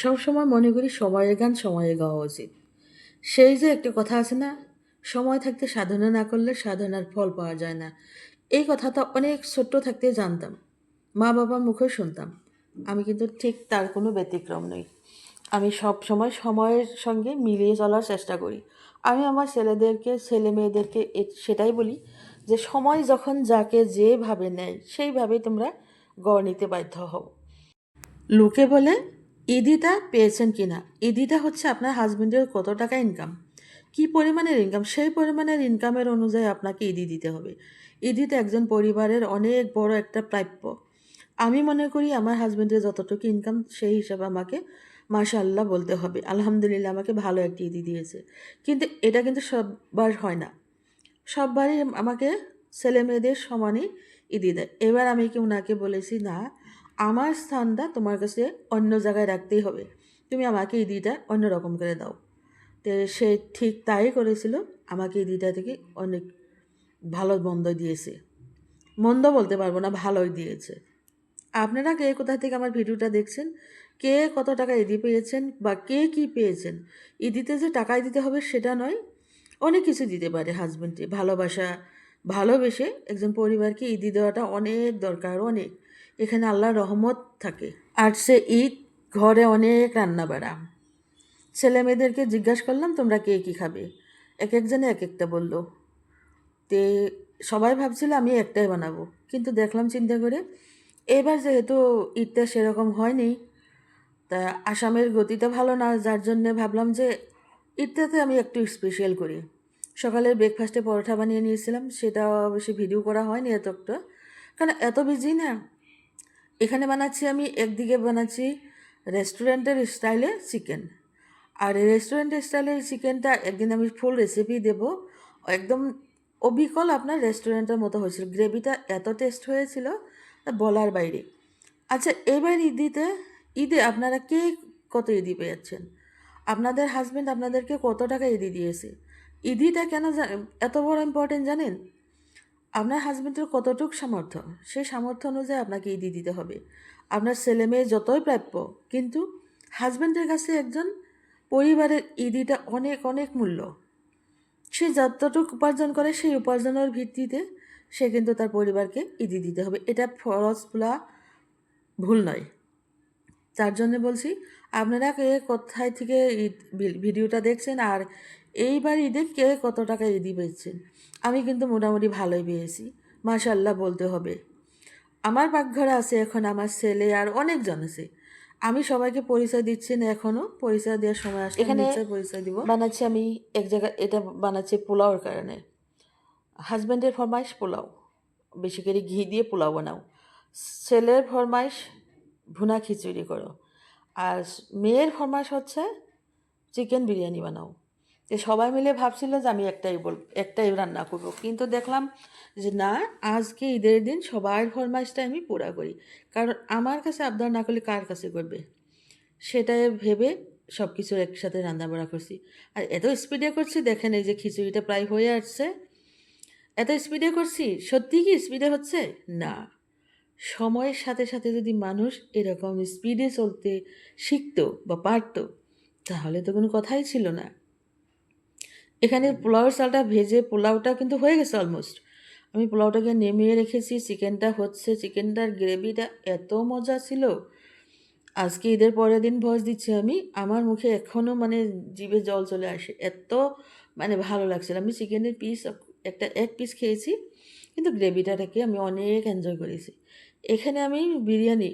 সবসময় মনে করি সময়ের গান সময়ে গাওয়া উচিত। সেই যে একটা কথা আছে না, সময় থাকতে সাধনা না করলে সাধনার ফল পাওয়া যায় না। এই কথাটা অনেক ছোট্ট থাকতে জানতাম, মা বাবার মুখেও শুনতাম। আমি কিন্তু ঠিক তার কোনো ব্যতিক্রম নই। আমি সব সময় সময়ের সঙ্গে মিলিয়ে চলার চেষ্টা করি। আমি আমার ছেলেদেরকে ছেলে মেয়েদেরকে সেটাই বলি যে সময় যখন যাকে যেভাবে নেয় সেইভাবেই তোমরা গড় নিতে বাধ্য হও। লোকে বলে ইডিটা পেয়েছেন কিনা। ইডিটা হচ্ছে আপনার হাজবেন্ডের কত টাকা ইনকাম, কি পরিমাণের ইনকাম, সেই পরিমাণের ইনকামের অনুযায়ী আপনাকে ইডি দিতে হবে। ইডিটা একজন পরিবারের অনেক বড় একটা প্রাপ্য। আমি মনে করি আমার হাজবেন্ডের যতটুকু ইনকাম সেই হিসাবে আমাকে মাশাআল্লাহ বলতে হবে, আলহামদুলিল্লাহ আমাকে ভালো একটা ইডি দিয়েছে। কিন্তু এটা কিন্তু সববার হয় না। সববারই আমাকে ছেলে মেয়েদের সমানই ইদি দেয়। এবার আমি কি ওনাকে বলেছি, না, আমার স্থানটা তোমার কাছে অন্য জায়গায় রাখতেই হবে, তুমি আমাকে ইদিটা অন্য রকম করে দাও। তো সে ঠিক তাই করেছিল, আমাকে ইদিটা থেকে অনেক ভালো মন্দ দিয়েছে। মন্দ বলতে পারবো না, ভালোই দিয়েছে। আপনারা কে কোথা থেকে আমার ভিডিওটা দেখছেন, কে কত টাকা ইদি পেয়েছেন বা কে কি পেয়েছেন, ইদিতে যে টাকায় দিতে হবে সেটা নয়, অনেক কিছু দিতে পারে হাজব্যান্ডে। ভালোবাসা, ভালোবেসে একজন পরিবারকে ইদি দেওয়াটা অনেক দরকার, অনেক। এখানে আল্লাহর রহমত থাকে। আর সে ঈদ ঘরে অনেক রান্না বাড়া। ছেলে মেয়েদেরকে জিজ্ঞাসা করলাম তোমরা কে কী খাবে, এক একজনে এক একটা বললো। তে সবাই ভাবছিল আমি একটাই বানাবো, কিন্তু দেখলাম চিন্তা করে এবার যেহেতু ঈদটা সেরকম হয়নি, তা আসামের গতিটা ভালো না, যার জন্যে ভাবলাম যে ঈদটাতে আমি একটু স্পেশাল করি। সকালের ব্রেকফাস্টে পরোটা বানিয়ে নিয়েছিলাম, সেটা অবশ্যই ভিডিও করা হয়নি এতটা, কারণ এত বিজি না। এখানে বানাচ্ছি আমি, একদিকে বানাচ্ছি রেস্টুরেন্টের স্টাইলে চিকেন। আর এই রেস্টুরেন্টের স্টাইলের চিকেনটা একদিন আমি ফুল রেসিপি দেবো, একদম অবিকল আপনার রেস্টুরেন্টের মতো হয়েছিল। গ্রেভিটা এত টেস্ট হয়েছিল তা বলার বাইরে। আচ্ছা, এবার ঈদে আপনারা কে কত ইদি পেয়েছেন, আপনাদের হাজব্যান্ড আপনাদেরকে কত টাকা ইদি দিয়েছে। ইদিটা কেন এত বড় ইম্পর্টেন্ট জানেন? আপনার হাজব্যান্ডের কতটুকু সামর্থ্য, সেই সামর্থ্য অনুযায়ী আপনাকে ইদি দিতে হবে। আপনার ছেলে মেয়ে যতই প্রাপ্য, কিন্তু হাজব্যান্ডের কাছে একজন পরিবারের ইদিটা অনেক অনেক মূল্য। সে যতটুকু উপার্জন করে সেই উপার্জনের ভিত্তিতে সে কিন্তু তার পরিবারকে ইদি দিতে হবে। এটা ফরজ বলা ভুল নয়। তার জন্য বলছি, আপনারা কে কোথায় থেকে ঈদ ভিডিওটা দেখছেন, আর এইবার ঈদে কে কত টাকা ইদি পেয়েছেন। আমি কিন্তু মোটামুটি ভালোই পেয়েছি, মাশাআল্লাহ বলতে হবে। আমার পাকঘরে আছে এখন আমার ছেলে আর অনেকজন আছে। আমি সবাইকে পরিচয় দিচ্ছি না এখনও, পরিচয় দেওয়ার সময় আসলে এখানে নিশ্চয় পরিচয় দিব। বানাচ্ছি আমি এক জায়গায়, এটা বানাচ্ছি পোলাওর কারণে। হাজব্যান্ডের ফরমাইশ পোলাও, বেশি করে ঘি দিয়ে পোলাও বানাও। ছেলের ফরমাইশ ভুনা খিচুড়ি করো। আর মেয়ের ফরমাইশ হচ্ছে চিকেন বিরিয়ানি বানাও। তো সবাই মিলে ভাবছিল যে আমি একটাই রান্না করব, কিন্তু দেখলাম যে না, আজকে ঈদের দিন সবার ফরমাইশটা আমি পুরা করি। কারণ আমার কাছে আবদার না করলে কার কাছে করবে, সেটাই ভেবে সব কিছু একসাথে রান্নাবাড়া করছি। আর এত স্পিডে করছি, দেখেন এই যে খিচুড়িটা প্রায় হয়ে আসছে। এত স্পিডে করছি, সত্যি কি স্পিডে হচ্ছে না। সময়ের সাথে সাথে যদি মানুষ এরকম স্পিডে চলতে শিখতো বা পারতো, তাহলে তো কোনো কথাই ছিল না। এখানে পোলাওয়ের চালটা ভেজে পোলাওটা কিন্তু হয়ে গেছে অলমোস্ট। আমি পোলাওটাকে নেমিয়ে রেখেছি, চিকেনটা হচ্ছে, চিকেনটার গ্রেভিটা এত মজা ছিল। আজকে ঈদের পরের দিন ভয়েস দিচ্ছি আমি, আমার মুখে এখনও মানে জিভে জল চলে আসে, এত মানে ভালো লাগছিল। আমি চিকেনের পিস এক পিস খেয়েছি, কিন্তু গ্রেভিটাকে আমি অনেক এনজয় করেছি। এখানে আমি বিরিয়ানি,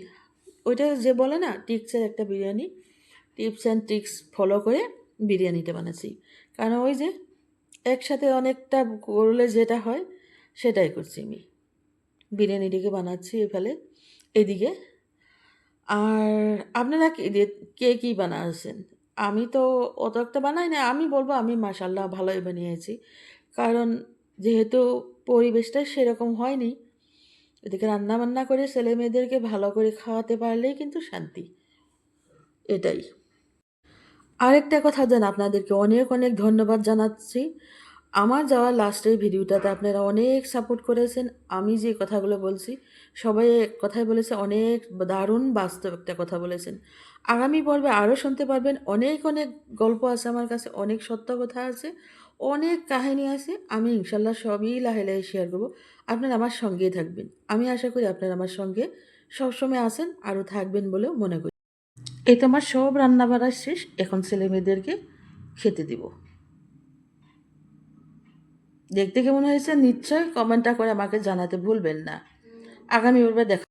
ওইটা যে বলে না টিপসের একটা biryani, tips and tricks follow করে বিরিয়ানিটা বানাচ্ছি। কারণ ওই যে একসাথে অনেকটা করলে যেটা হয় সেটাই করছি আমি। বিরিয়ানিটিকে বানাচ্ছি ফেলে এদিকে। আর আপনারা কে কী বানাচ্ছেন? আমি তো অত একটা বানাই না, আমি বলবো আমি মাশাআল্লাহ ভালোই বানিয়েছি। কারণ যেহেতু পরিবেশটা সেরকম হয়নি, এদিকে রান্নাবান্না করে ছেলে মেয়েদেরকে ভালো করে খাওয়াতে পারলেই কিন্তু শান্তি, এটাই। আরেকটা কথা যেন আপনাদেরকে অনেক অনেক ধন্যবাদ জানাচ্ছি। আমার যাওয়ার লাস্টের ভিডিওটাতে আপনারা অনেক সাপোর্ট করেছেন। আমি যে কথাগুলো বলছি সবাই এক কথাই বলেছে, অনেক দারুণ বাস্তব একটা কথা বলেছেন। আগামী পর্বে আরও শুনতে পারবেন। অনেক অনেক গল্প আছে আমার কাছে, অনেক সত্য কথা আছে, অনেক কাহিনী আছে। আমি ইনশাল্লাহ সবই লাহে লাহে শেয়ার করব। আপনারা আমার সঙ্গেই থাকবেন। আমি আশা করি আপনারা আমার সঙ্গে সবসময় আছেন, আরও থাকবেন বলেও মনে করি। এই তো আমার সব রান্না বাড়া শেষ, এখন ছেলে মেয়েদেরকে খেতে দিব। দেখতে কেমন হয়েছে নিশ্চয়ই কমেন্টটা করে আমাকে জানাতে ভুলবেন না। আগামী পর্বে দেখা